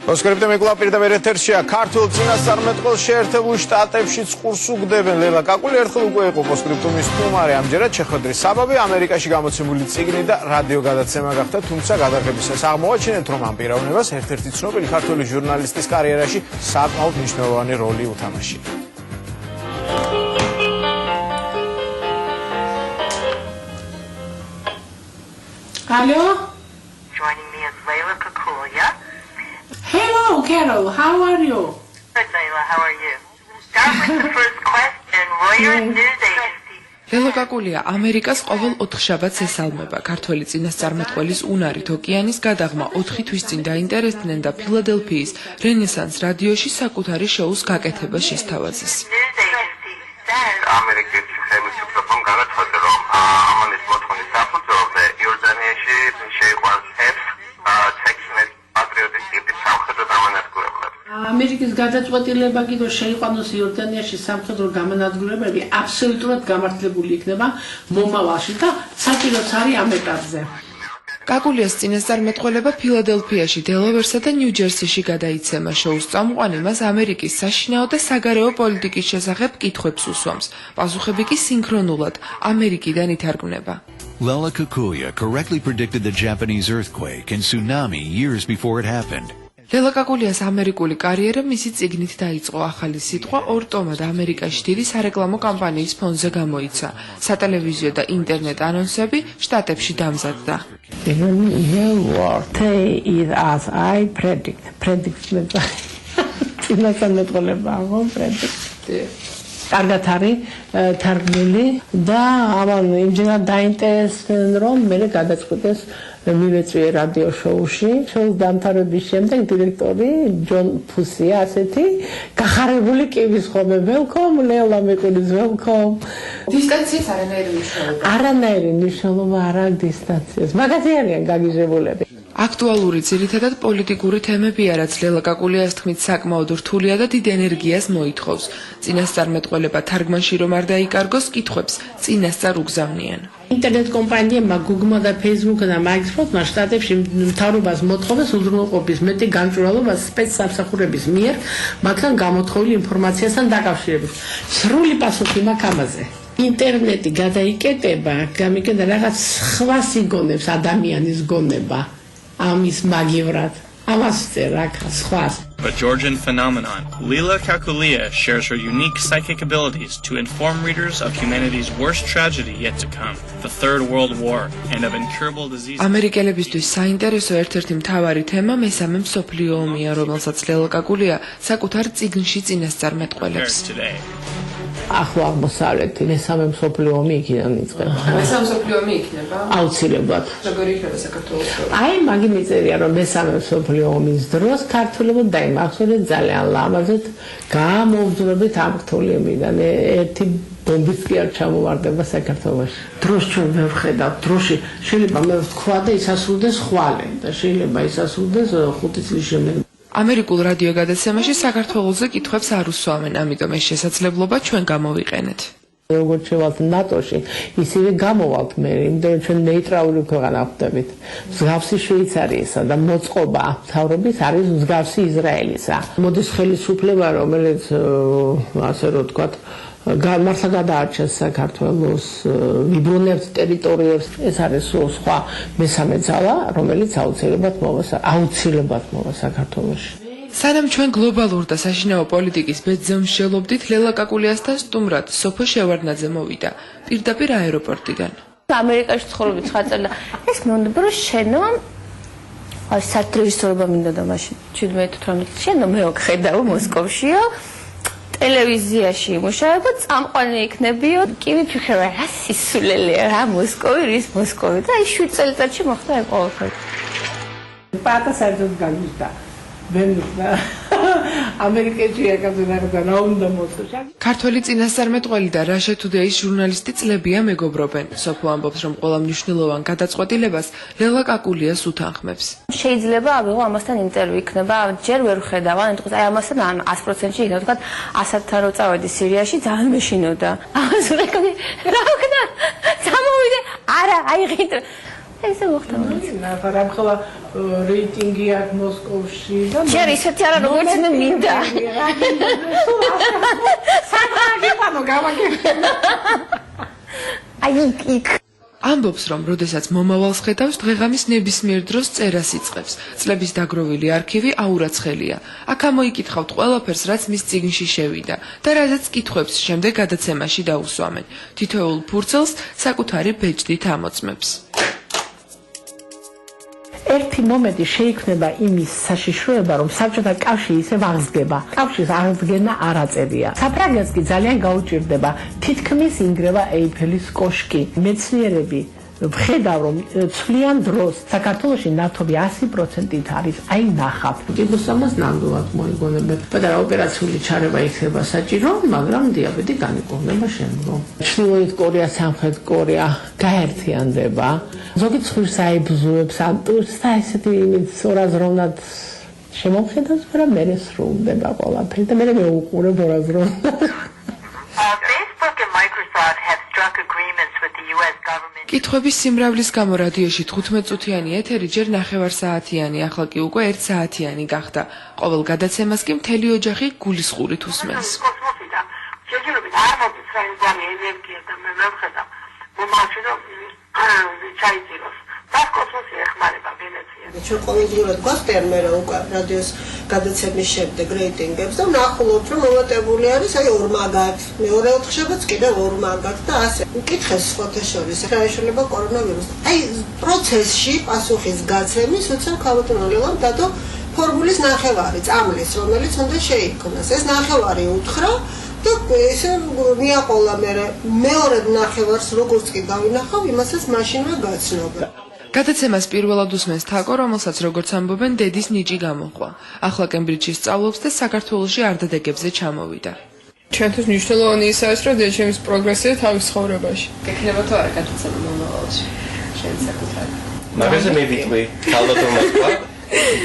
Poskripte mekula პირდაპირ ეთერშია ქართულ წინასწარმეტყველს შეერთებულ შტატებში წყურს უგდებენ ლელა კაკული ერთხელ უკვე იყო პოსკრიპტუმის სტუმარი ამჯერად შეხვედრის საბაბი ამერიკაში გამოცემული წიგნი და რადიო გადაცემა გახდა თუმცა გადაღებისას აღმოაჩინეთ რომ ამ პიროვნებას ერთ-ერთი ცნობილი ქართული ჟურნალისტის კარიერაში საკმაოდ მნიშვნელოვანი როლი უთამაშია. Hello? Joining me is Layla Kakulia. Hello, Carol. How are you? Good, Layla. How are you? Start with the first question. Reuters News Agency. ლელა კაკულია ამერიკას ყოველ 4 შაბათს ესალმება. ქართველი წინასწარმეტყველის უნარით ოკეანის გადაღმა 4 თვის წინ დაინტერესდნენ და ფილადელფიის რენესანს რადიოში საკუთარი შოუს გაკეთებას შესთავაზეს. ამერიკაში ხელისუფლებამ განაცხადა რომ ამანის მოთხოვნის საფუძველზე იორდანიაში შეიყვანს ტექსმეს პატრიოტის ტიპის სამხედრო გამანადგურებლებს. ამერიკის გადაწყვეტილება კიდევ შეიყვანოს იორდანიაში სამხედრო გამანადგურებლები აბსოლუტურად გამართლებული იქნება მომავალში და საჭიროც არის ამ ეტაპზე. კაკულიას წინასწარმეტყველება ფილადელფიაში, დელავერსა და ნიუ-ჯერსიში გადაიცემა. შოუს წამყვანი მას ამერიკის საშინაო და საგარეო პოლიტიკის შესახებ კითხვებს უსვამს. პასუხები კი სინქრონულად ამერიკიდან ითარგმნება. Layla Kakulia correctly predicted the Japanese earthquake and tsunami years before it happened. ლელა კაკულიას ამერიკული კარიერა მისი წიგნით დაიწყო. ახალი სიტყვა ორ ტომად ამერიკაში დიდი სარეკლამო კამპანიის ფონზე გამოიცა. სატელევიზიო და ინტერნეტ ანონსები შტატებში დამზადდა. As I predict. კარგად არის თარგმნილი და ამან იმჯერად დაინტერესდნენ რომ მე გადაწყვეტეს მივეწვიე რადიო შოუში. შოუს დამთავრების შემდეგ დირექტორი ჯონ ფუსია ასეთი გახარებული კივის ხოლმე welcome ლელა მეკულის welcome. დისტანციის არანაირი მნიშვნელობა. არანაირი მნიშვნელობა არ აქვს დისტანციას. მაგაზე არიან გაგიჟებულები. აქტუალური ძირითადად პოლიტიკური თემებია, რაც ლელა კაკულიას თქმით საკმაოდ რთულია და დიდ ენერგიას მოითხოვს. წინასწარმეტყველება თარგმანში რომ არ დაიკარგოს, კითხვებს წინასწარ უგზავნიან. ინტერნეტ კომპანიებმა Google და Facebook და Microsoft შტატებში მთავრობას მოთხოვეს უზრუნველყოფის მეტი გამჭვირვალობა სპეცსამსახურების მიერ მაგთან გამოთხოვილი ინფორმაციასთან დაკავშირებით. სრული პასუხი მაქვს ამაზე. ინტერნეტი გადაიკეტება, გამიკეთა რაღაც სხვა სიგონებს ადამიანის გონება. Amis magivrat. Amas წერაკა სხვა. A Georgian phenomenon, Layla Kakulia shares her unique psychic abilities to inform readers of humanity's worst tragedy yet to come, the Third World War, and of incurable diseases. ამერიკელებისთვის საინტერესო ერთ-ერთი მთავარი თემა მესამე მსოფლიო ომია, რომელსაც ლელა კაკულია საკუთარ წიგნში წინასწარმეტყველებს. ახლა აღმოსავლეთი მესამე მსოფლიო ომი იქიდან იწყება. მესამე მსოფლიო ომი იქნება? აუცილებლად. როგორ იქნება საქართველოს? აი მაგი მიწერია რომ მესამე მსოფლიო ომის დროს ქართველებმა დაიმახსოვრეს ძალიან ლამაზად გამოვძვრებით ამ რთულებიდან. ერთი ბომბიც კი არ ჩამოვარდება საქართველოში. დროს ჩვენ ვერ ვხედავთ, დროში შეიძლება მე ვთქვა და ისასრულდეს ხვალე და შეიძლება ისასრულდეს 5 წლის შემდეგ. ამერიკულ რადიო გადაცემაში საქართველოზე კითხვებს არ უსვამენ, ამიტომ ეს შესაძლებლობა ჩვენ გამოვიყენეთ. როგორც შევალთ ნატოში, ისევე გამოვალთ მე, იმიტომ ჩვენ ნეიტრალური ქვეყანა ვხდებით. მსგავსი შვეიცარიისა და მოწყობა მთავრობის არის მსგავსი ისრაელისა. მოდის ხელისუფლება, რომელიც ასე რომ ვთქვათ, მართლა გადაარჩენს საქართველოს ვიბრუნებს ტერიტორიებს. ეს არის სხვა მესამე ძალა, რომელიც აუცილებლად მოვა საქართველოში. სანამ ჩვენ გლობალურ და საშინაო პოლიტიკის ბედზე მსჯელობდით, ლელა კაკულიასთან სტუმრად სოფო შევარდნაძე მოვიდა პირდაპირ აეროპორტიდან. ამერიკაში ცხოვრობდი 9 წელი და ეს მეუბნება რომ შენო აი სატელევიზიო მინდა და მაშინ 17-18 შენო მე ვხედავ მოსკოვშიო ტელევიზიაში იმუშავებ და წამყვანი იქნებიო კივი ფიქრე რა სისულელია რა მოსკოვი რის მოსკოვი და აი 7 წელიწადში მოხდა ეს ყველაფერი. პატა საერთოდ გაგიჟდა. ამერიკაში აკაცებდა რა უნდა მოწოშა. ქართველი წინასწარმეტყველი და Russia Today-ის ჟურნალისტი წლებია მეგობრობენ. სოფო ამბობს, რომ ყველა მნიშვნელოვან გადაწყვეტილებას ლელა კაკულიას უთანხმებს. შეიძლება ავიღო ამასთან ინტერვიუ იქნება, ჯერ ვერ ვხედავ, ან ეთქოს აი ამასთან 100%-ში იქნება, თქვა 100-თან რო წავედი სირიაში, ძალიან მეშინოდა. ამას ვეკონი, რა ვქნა? წამოვიდე, არა, აიღეთ. ესე მოხდა. მაგრამ ხოლა რეიტინგი აქვს მოსკოვში და ჯერ ისეთი არა როგორც მე მინდა. საგაგებანო გავაგებენ. აი იქ ამბობს, რომ როდესაც მომავალს ხედავს, დღეღამის ნებისმიერ დროს წერას იწყებს. წლების დაგროვილი არქივი აურაცხელია. აქ ამოიკითხავთ ყველაფერს, რაც მის წიგნში შევიდა და რაზეც კითხვებს შემდეგ გადაცემაში დაუსვამენ. თითოეულ ფურცელს საკუთარი ბეჭდით ამოწმებს. ერთი მომენტი შეიქმნება იმის საშიშროება, რომ საბჭოთა კავშირი ისევ აღსგება. კავშირის აღსგენა არ აწერია. საფრანგეთს კი ძალიან გაუჭირდება, თითქმის ინგრევა ეიფელის კოშკი. მეცნიერები ვხედავ, რომ ცვლიან დროს საქართველოში ნავთობი 100%-ით არის, აი ნახავთ. კიბოსამას ნამდვილად მოიგონებენ. პატარა ოპერაციული ჩარევა იქნება საჭირო, მაგრამ დიაბეტი განიკურნება შემდგომ. ჩრდილოეთ კორეა, სამხრეთ კორეა გაერთიანდება. ზოგი ცხვირს აიბზუებს ამ ტურს და ესეთი ორაზროვნად შემოხედავს, მაგრამ მე სრულდება ყველაფერი და მე მეუყურებ ორაზროვნად. Facebook and Microsoft have struck agreements with the US government. კითხვების სიმრავლის გამო რადიოში 15 წუთიანი ეთერი ჯერ 9 საათიანი, ახლა კი უკვე 1 საათიანი გახდა. ყოველ გადაცემას კი მთელი ოჯახი გულისხმურით უსმენს. კოსმოსიდან შეჯერებით არ მოდის რაიმე ენერგია და მე ვხედავ მომავალში რომ ჩაიძიროს. Das კოსმოსი ეხმარება ვენეციას. ჩვენ ყოველდღურად გვასტერმერა უკვე რადიოს გადაცემის შემდეგ რეიტინგებს და ვნახულობთ რომ მომატებული არის აი 2 მაგათ, მეორე 4-შაბათს კიდევ 2 მაგათ და ასე. უკითხეს სხვათა შორის რა ეშველება კორონავირუსი. აი პროცესში პასუხის გაცემის უცებ ქალბატონელამ დადო ფორმულის ნახევარი წამლის, რომელიც უნდა შეიქმნას. ეს ნახევარი უთხრა და ესე მიაყოლა მეორე ნახევარს როგორც კი გავინახავ, იმასაც მაშინვე გაცნობა. გადაცემას პირველად უსმენს თაკო, რომელსაც როგორც ამბობენ, დედის ნიჭი გამოჰყვა. ახლა კემბრიჯში სწავლობს და საქართველოში არდადეგებზე ჩამოვიდა. ჩვენთვის მნიშვნელოვანი ის არის, რომ დედაჩემის პროგრესია თავის ცხოვრებაში. გექნება თუ არა გადაცემა მომავალში? შენ საკუთარი. მაგაზე მე ვიტყვი, ქალბატონმა თქვა,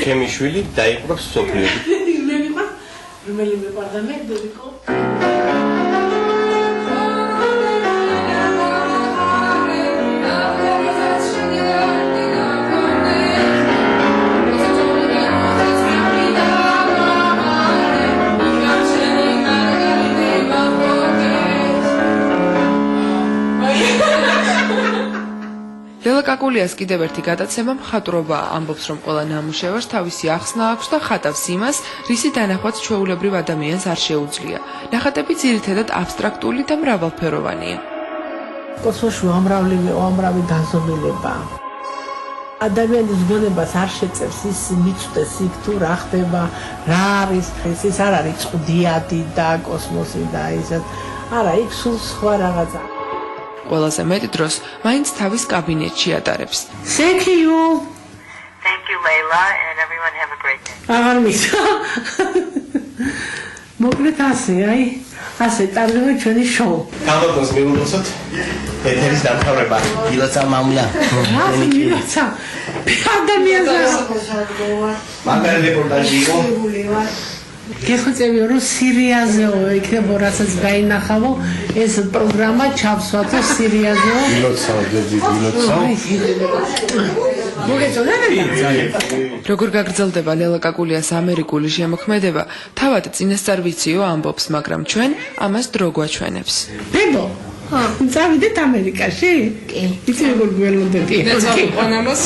ჩემი შვილი დაიყრობს სოფლიოში. მე ვიყავ, რომელი მეყარდა მე დედიკო. ლელა კაკულიას კიდევ ერთი გადაცემა მხატვრობა ამბობს, რომ ყველა ნამუშევარს თავისი ახსნა აქვს და ხატავს იმას, რისი დანახვაც ჩვეულებრივ ადამიანს არ შეუძლია. ნახატები ძირითადად აბსტრაქტული და მრავალფეროვანია. კოსმოსში უამრავი განზომილება. ადამიანის გონებას არ შეწევს ის მიწვდეს იქ თუ რა ხდება, რა არის, ეს არ არის წყდიადი და კოსმოსი და ისეთ. არა, იქ სულ სხვა რაღაცა. ყველაზე მეტ დროს მაინც თავის კაბინეტში ატარებს. Thank you. Thank you, Layla, and everyone have a great day. აღარ მისვა. მოკლედ ასე ტარდება ჩვენი შოუ. ქალბატონს მივუძოთ ეთერის დამთავრება. ილოცა მამლა. ილოცა. ადამიანს მაგარი რეპორტაჟი იყო. გეხოცებია რომ სირიაზეო იქნება რასაც გაინახავო ეს პროგრამა ჩავსვათო სირიაზეო ილოცა დედი ილოცა როგორ გაგრძელდება ლელა კაკულიას ამერიკული შემოქმედება, თავად წინასწარ ვიციო ამბობს, მაგრამ ჩვენ ამას დრო გვაჩვენებს. ბებო, წავიდეთ ამერიკაში? კი. იცი როგორ გველოდები? მე წავიყვან ამას.